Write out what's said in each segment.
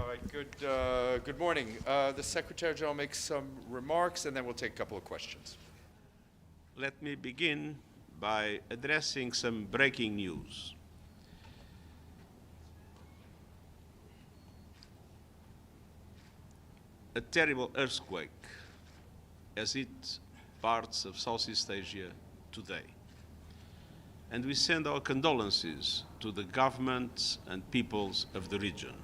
Good morning. The Secretary General makes some remarks, and then we'll take a couple of questions. Let me begin by addressing some breaking news. A terrible earthquake has hit parts of Southeast Asia today. And we send our condolences to the governments and peoples of the region.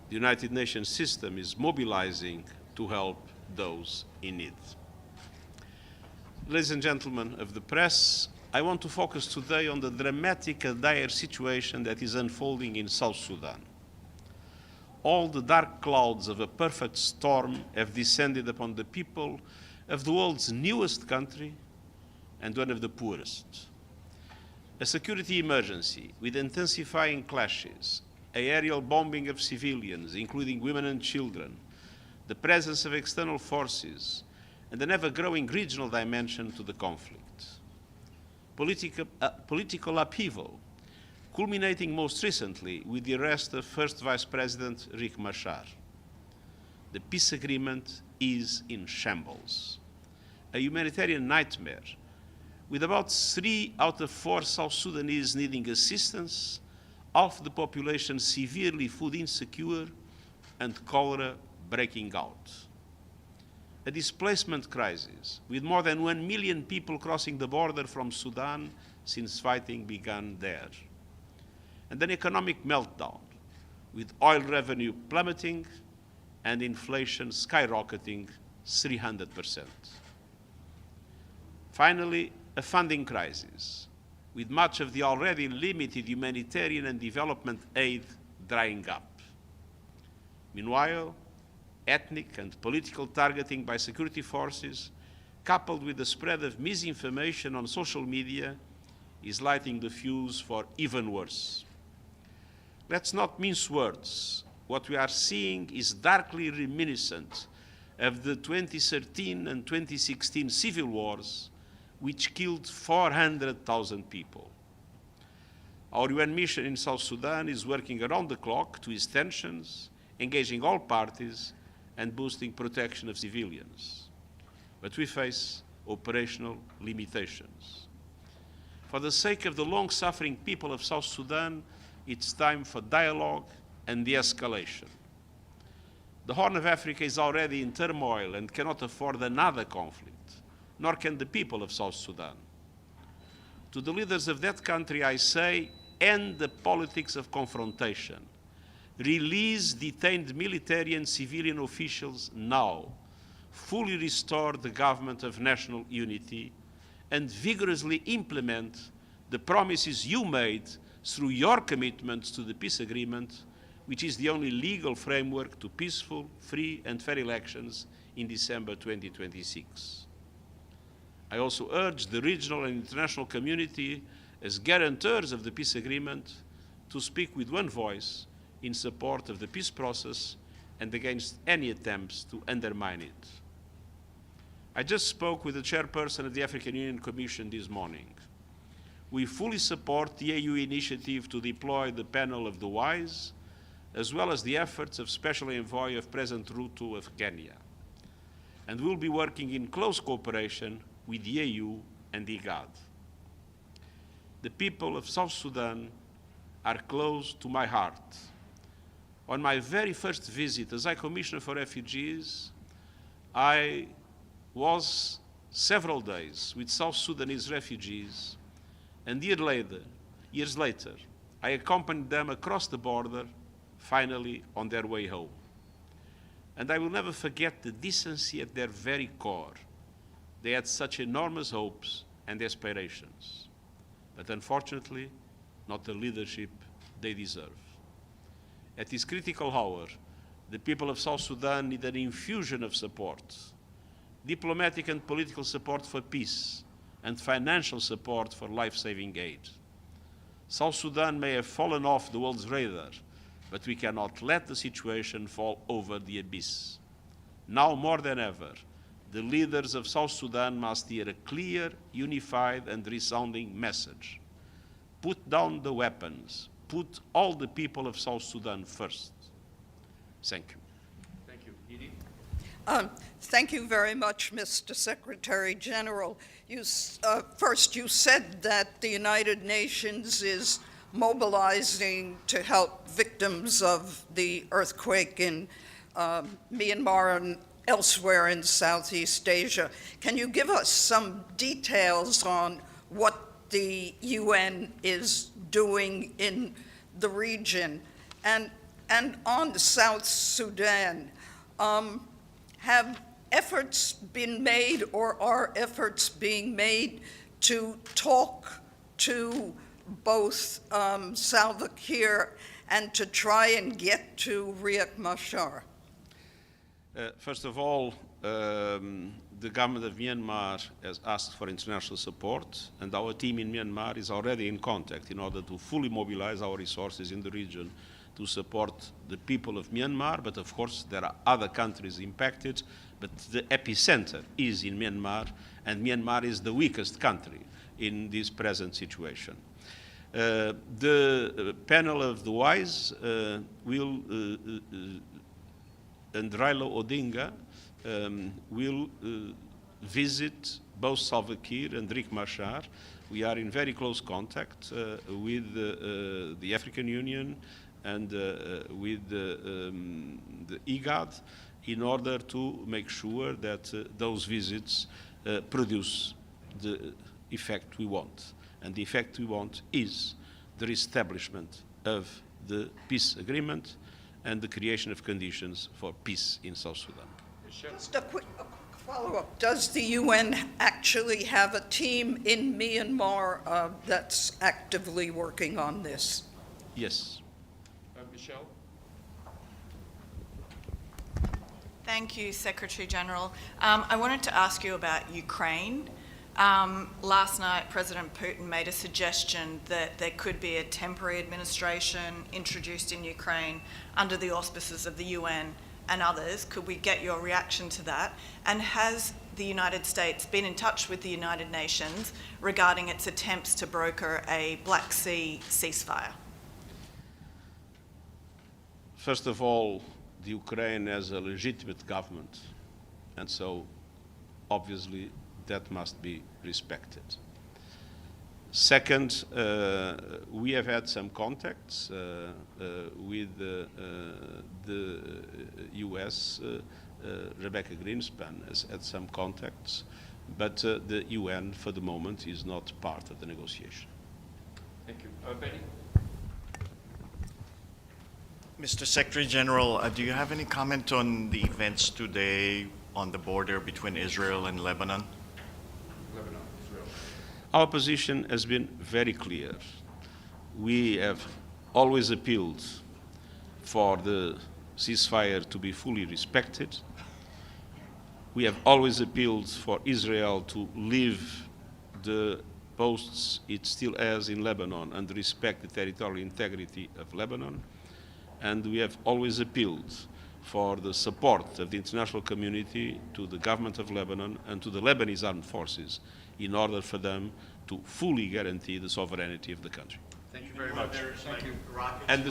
The United Nations system is mobilizing to help those in need. Ladies and gentlemen of the press, I want to focus today on the dramatic and dire situation that is unfolding in South Sudan. All the dark clouds of a perfect storm have descended upon the people of the world's newest country and one of the poorest. A security emergency with intensifying clashes, aerial bombing of civilians, including women and children, the presence of external forces, and an ever-growing regional dimension to the conflict. Political upheaval, culminating most recently with the arrest of First Vice President Riek Machar. The peace agreement is in shambles. A humanitarian nightmare, with about 3 out of 4 South Sudanese needing assistance, half the population severely food insecure, and cholera breaking out. A displacement crisis, with more than 1 million people crossing the border from Sudan since fighting began there. And an economic meltdown, with oil revenue plummeting and inflation skyrocketing 300%. Finally, a funding crisis, with much of the already limited humanitarian and development aid drying up. Meanwhile, ethnic and political targeting by security forces, coupled with the spread of misinformation on social media, is lighting the fuse for even worse. Let's not mince words. What we are seeing is darkly reminiscent of the 2013 and 2016 civil wars, which killed 400,000 people. Our UN mission in South Sudan is working around the clock to ease tensions, engaging all parties, and boosting protection of civilians. But we face operational limitations. For the sake of the long-suffering people of South Sudan, it's time for dialogue and de-escalation. The Horn of Africa is already in turmoil and cannot afford another conflict, nor can the people of South Sudan. To the leaders of that country, I say, end the politics of confrontation. Release detained military and civilian officials now. Fully restore the government of national unity and vigorously implement the promises you made through your commitments to the peace agreement, which is the only legal framework to peaceful, free, and fair elections in December 2026. I also urge the regional and international community, as guarantors of the peace agreement, to speak with one voice in support of the peace process and against any attempts to undermine it. I just spoke with the chairperson of the African Union Commission this morning. We fully support the AU initiative to deploy the panel of the wise, as well as the efforts of Special Envoy of President Ruto of Kenya. And we'll be working in close cooperation with the AU and IGAD. The people of South Sudan are close to my heart. On my very first visit as High Commissioner for Refugees, I was several days with South Sudanese refugees, and years later, I accompanied them across the border, finally on their way home. And I will never forget the decency at their very core. They had such enormous hopes and aspirations, but unfortunately, not the leadership they deserve. At this critical hour, the people of South Sudan need an infusion of support, diplomatic and political support for peace, and financial support for life-saving aid. South Sudan may have fallen off the world's radar, but we cannot let the situation fall over the abyss. Now more than ever, the leaders of South Sudan must hear a clear, unified, and resounding message. Put down the weapons. Put all the people of South Sudan first. Thank you. Thank you. Edie? Thank you very much, Mr. Secretary General. First, you said that the United Nations is mobilizing to help victims of the earthquake in Myanmar and elsewhere in Southeast Asia. Can you give us some details on what the UN is doing in the region? And on South Sudan, have efforts been made or are efforts being made to talk to both Salva Kiir and to try and get to Riek Machar? First of all, the government of Myanmar has asked for international support, and our team in Myanmar is already in contact in order to fully mobilize our resources in the region to support the people of Myanmar. But of course, there are other countries impacted, but the epicenter is in Myanmar, and Myanmar is the weakest country in this present situation. The panel of the wise will and Raila Odinga will visit both Salva Kiir and Riek Machar. We are in very close contact with the African Union and with the IGAD in order to make sure that those visits produce the effect we want. And the effect we want is the reestablishment of the peace agreement and the creation of conditions for peace in South Sudan. Just a quick follow-up. Does the UN actually have a team in Myanmar that's actively working on this? Yes. Michelle? Thank you, Secretary General. I wanted to ask you about Ukraine. Last night, President Putin made a suggestion that there could be a temporary administration introduced in Ukraine under the auspices of the UN and others. Could we get your reaction to that? And has the United States been in touch with the United Nations regarding its attempts to broker a Black Sea ceasefire? First of all, the Ukraine has a legitimate government, and so obviously that must be respected. Second, we have had some contacts with the US. Rebecca Greenspan has had some contacts, but the UN for the moment is not part of the negotiation. Thank you. Benny? Mr. Secretary General, do you have any comment on the events today on the border between Israel and Lebanon? Lebanon, Israel. Our position has been very clear. We have always appealed for the ceasefire to be fully respected. We have always appealed for Israel to leave the posts it still has in Lebanon and respect the territorial integrity of Lebanon. And we have always appealed for the support of the international community to the government of Lebanon and to the Lebanese armed forces in order for them to fully guarantee the sovereignty of the country. Thank you very much. Thank you. And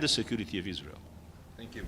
the security of Israel. Thank you.